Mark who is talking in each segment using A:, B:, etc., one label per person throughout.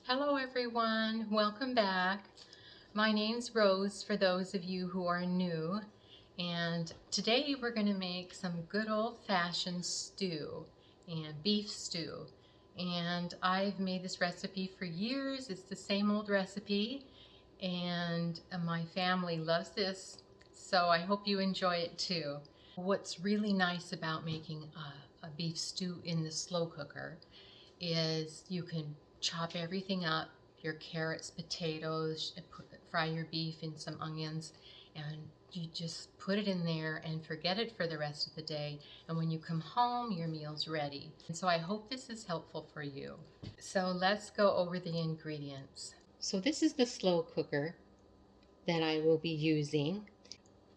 A: Hello everyone, welcome back. My name's Rose for those of you who are new, and today we're going to make some good old-fashioned stew and beef stew. And I've made this recipe for years. It's the same old recipe and my family loves this, so I hope you enjoy it too. What's really nice about making a beef stew in the slow cooker is you can chop everything up, your carrots, potatoes, fry your beef in some onions, and you just put it in there and forget it for the rest of the day. And when you come home, your meal's ready. And so I hope this is helpful for you. So let's go over the ingredients. So this is the slow cooker that I will be using.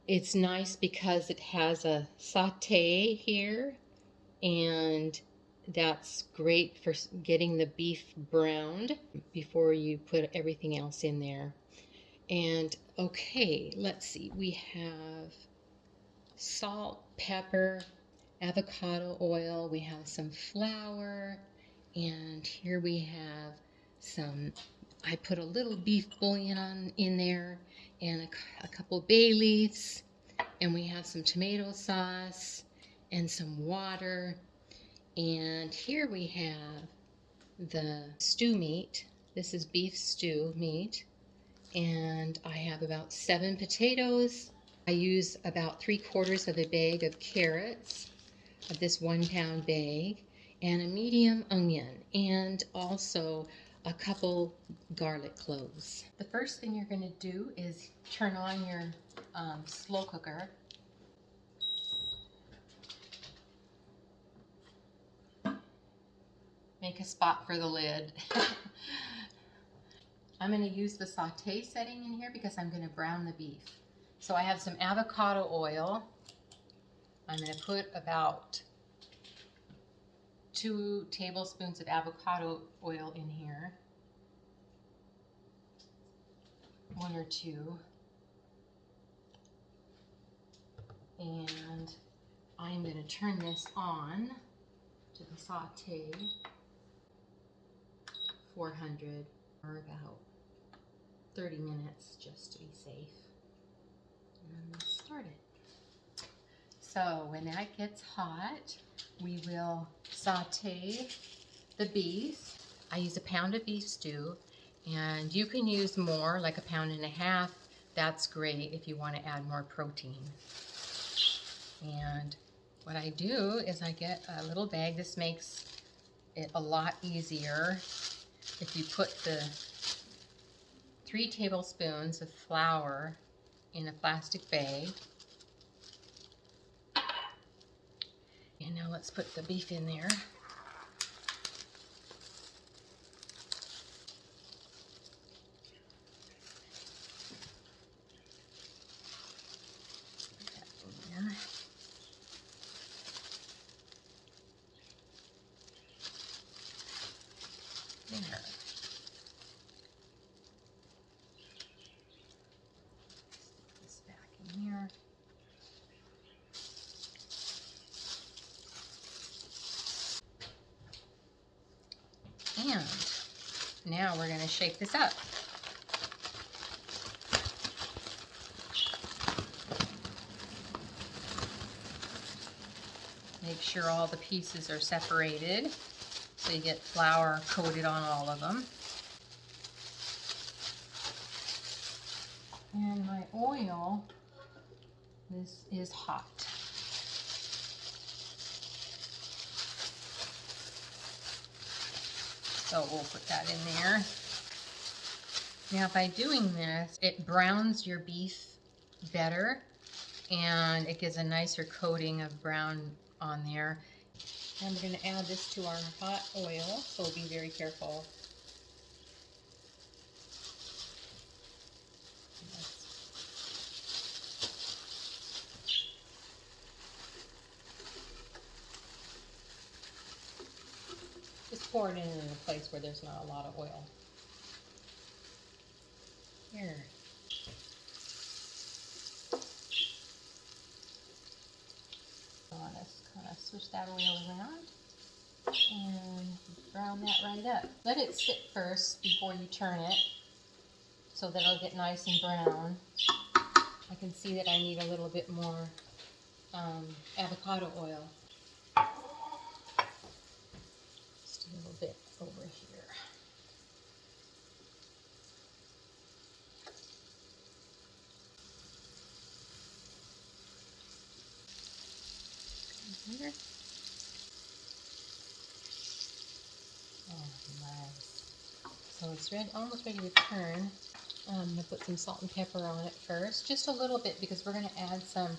A: It's nice because it has a sauté here, and that's great for getting the beef browned before you put everything else in there. And okay, let's see, we have salt, pepper, avocado oil, we have some flour, and here we have some, I put a little beef bouillon in there, and a couple bay leaves, and we have some tomato sauce and some water. And here we have the stew meat. This is beef stew meat. And I have about 7 potatoes. I use about 3/4 of a bag of carrots of this 1-pound bag, and a medium onion, and also a couple garlic cloves. The first thing you're going to do is turn on your slow cooker. Make a spot for the lid. I'm going to use the saute setting in here because I'm going to brown the beef. So I have some avocado oil. I'm going to put about 2 tablespoons of avocado oil in here. 1 or 2. And I'm going to turn this on to the saute 400 for about 30 minutes just to be safe. And let's start it. So when that gets hot, we will saute the beef. I use a pound of beef stew, and you can use more, like 1.5 pounds. That's great if you want to add more protein. And what I do is I get a little bag. This makes it a lot easier. If you put the 3 tablespoons of flour in a plastic bag. And now let's put the beef in there. Put that in there. There. Stick this back in here. And now we're going to shake this up. Make sure all the pieces are separated so you get flour coated on all of them. And my oil, this is hot. So we'll put that in there. Now by doing this, it browns your beef better, and it gives a nicer coating of brown on there. And we're going to add this to our hot oil, so be very careful. Just pour it in a place where there's not a lot of oil. Here. So let's kind of switch that oil around and brown that right up. Let it sit first before you turn it so that it'll get nice and brown. I can see that I need a little bit more avocado oil. Just a little bit over here. Here. Oh, nice. So it's almost ready to turn. I'm going to put some salt and pepper on it first. Just a little bit because we're going to add some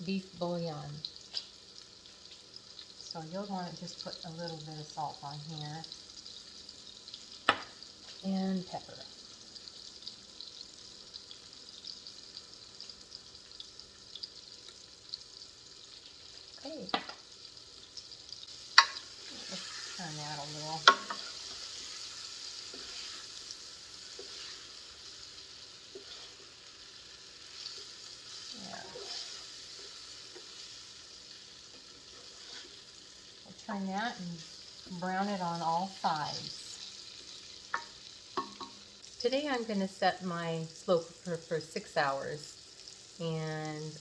A: beef bouillon. So you'll want to just put a little bit of salt on here. And pepper. Okay. Let's turn that a little. Turn that and brown it on all sides. Today I'm going to set my slow cooker for 6 hours, and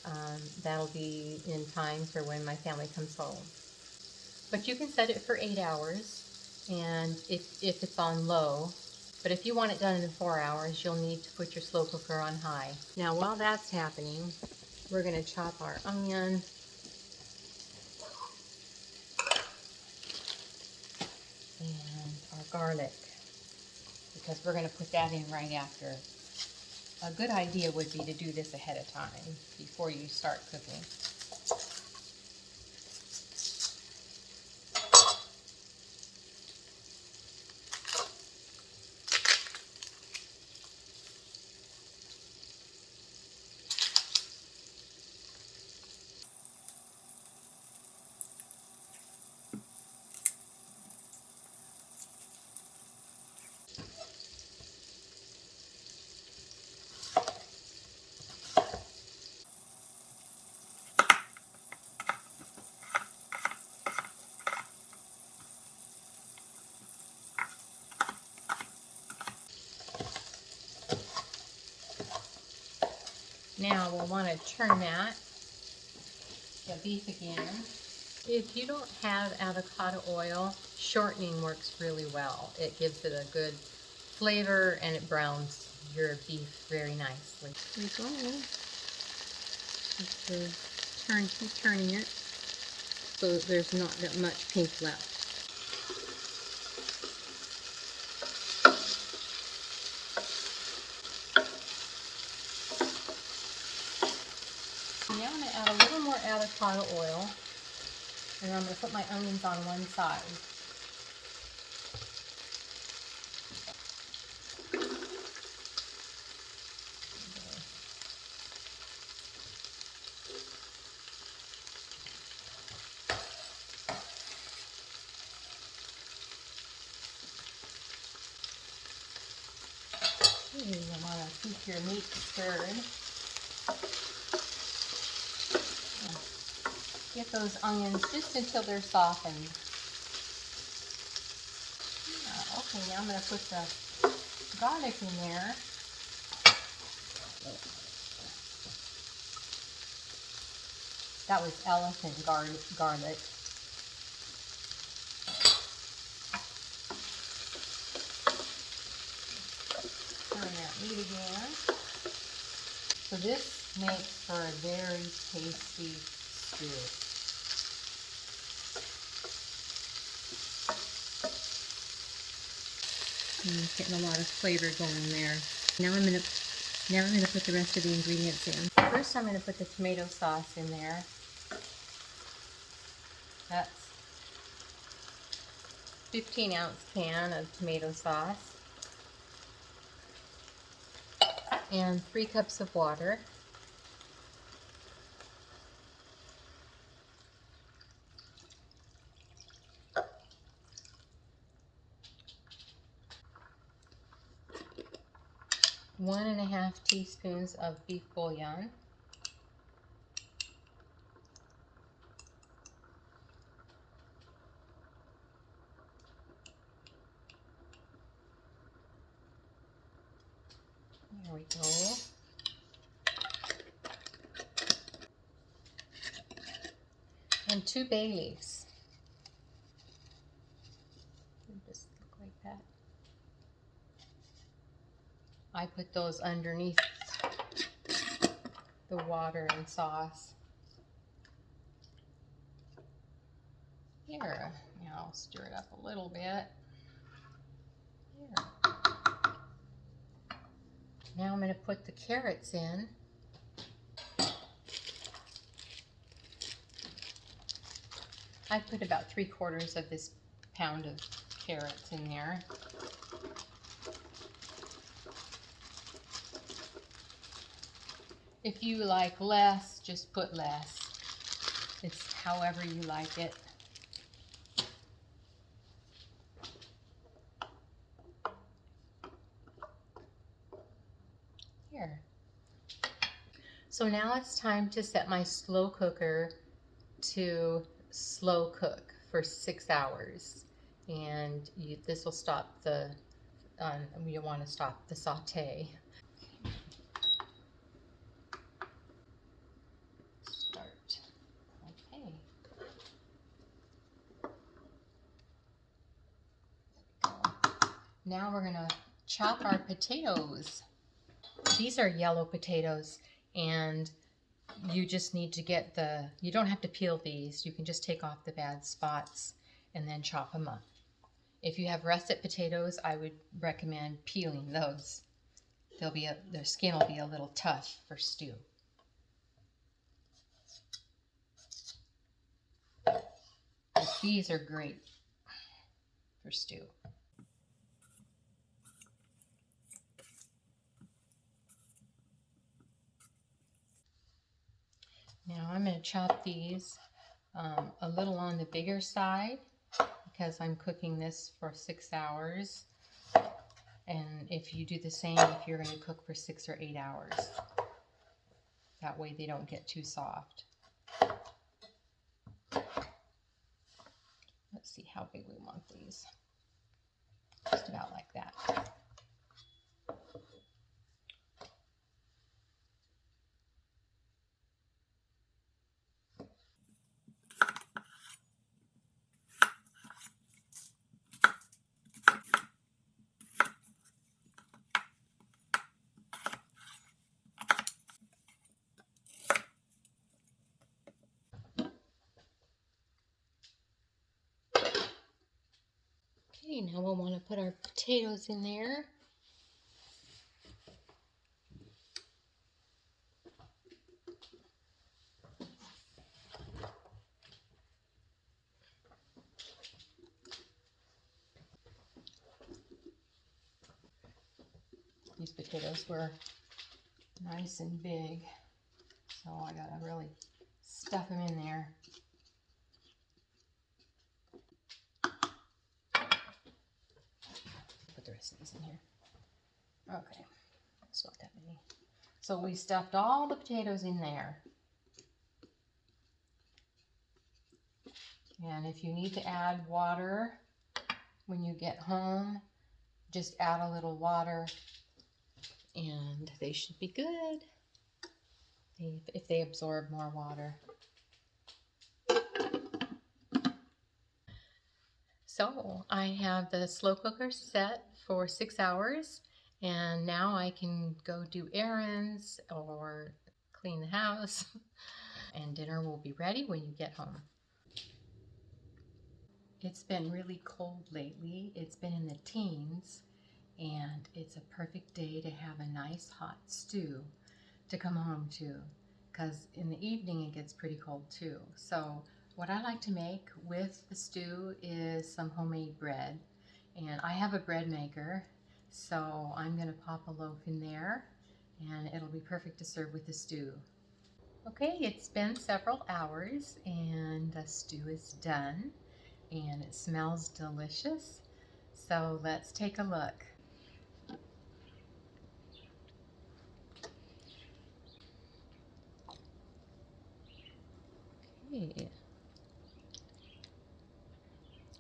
A: that'll be in time for when my family comes home. But you can set it for 8 hours, and if it's on low. But if you want it done in 4 hours, you'll need to put your slow cooker on high. Now while that's happening, we're going to chop our onion. And our garlic, because we're going to put that in right after. A good idea would be to do this ahead of time before you start cooking. Now we'll want to turn the beef again. If you don't have avocado oil, shortening works really well. It gives it a good flavor and it browns your beef very nicely. There we go. Just keep turning it so that there's not that much pink left. Now I'm going to add a little more avocado oil, and I'm going to put my onions on one side. You want to keep your meat stirred. Get those onions just until they're softened. Okay, now I'm going to put the garlic in there. That was elephant garlic. Turn that meat again. So this makes for a very tasty stew. It's getting a lot of flavor going there. Now I'm going to put the rest of the ingredients in. First I'm going to put the tomato sauce in there. That's 15-ounce can of tomato sauce. And 3 cups of water. One and a half teaspoons of beef bouillon. There we go. And 2 bay leaves. Just look like that. I put those underneath the water and sauce. Here, now I'll stir it up a little bit. Here. Now I'm going to put the carrots in. I put about 3/4 of this pound of carrots in there. If you like less, just put less. It's however you like it. Here. So now it's time to set my slow cooker to slow cook for 6 hours. And this will stop the, you want to stop the saute. Start. Okay. Now we're going to chop our potatoes. These are yellow potatoes, and you just need to get you don't have to peel these. You can just take off the bad spots and then chop them up. If you have russet potatoes, I would recommend peeling those. Their skin will be a little tough for stew. But these are great for stew. Now I'm going to chop these a little on the bigger side because I'm cooking this for 6 hours. And if you do the same, if you're going to cook for 6 or 8 hours, that way they don't get too soft. Let's see how big we want these. Just about like that. Okay, now we'll want to put our potatoes in there. These potatoes were nice and big, so I gotta really stuff them in there. Put the rest of these in here. Okay, it's not that many. So we stuffed all the potatoes in there. And if you need to add water when you get home, just add a little water and they should be good if they absorb more water. So I have the slow cooker set for 6 hours, and now I can go do errands or clean the house, and dinner will be ready when you get home. It's been really cold lately. It's been in the teens, and it's a perfect day to have a nice hot stew to come home to, because in the evening it gets pretty cold too. So what I like to make with the stew is some homemade bread, and I have a bread maker, so I'm going to pop a loaf in there and it'll be perfect to serve with the stew. Okay, it's been several hours and the stew is done and it smells delicious, so let's take a look. Okay.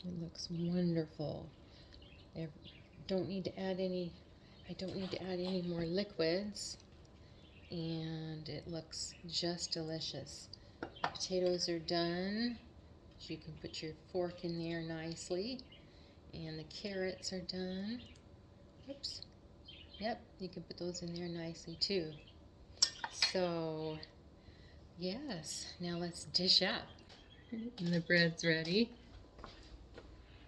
A: It looks wonderful. Don't need to add any I don't need to add any more liquids, and it looks just delicious. The potatoes are done. You can put your fork in there nicely, and the carrots are done. Oops. Yep, you can put those in there nicely too. So, yes, now let's dish up. And the bread's ready.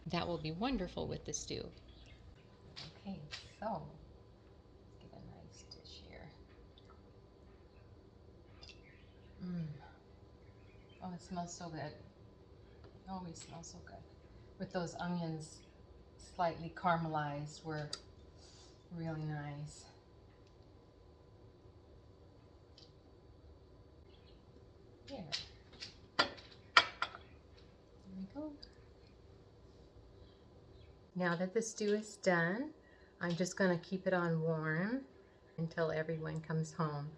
A: That will be wonderful with the stew. Okay, so let's get a nice dish here. Oh, it smells so good. It always smells so good. With those onions slightly caramelized were really nice. There. There we go. Now that the stew is done, I'm just going to keep it on warm until everyone comes home.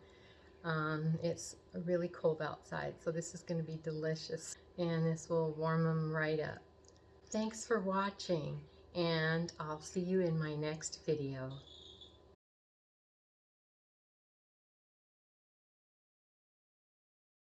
A: It's really cold outside, so this is going to be delicious, and this will warm them right up. Thanks for watching, and I'll see you in my next video.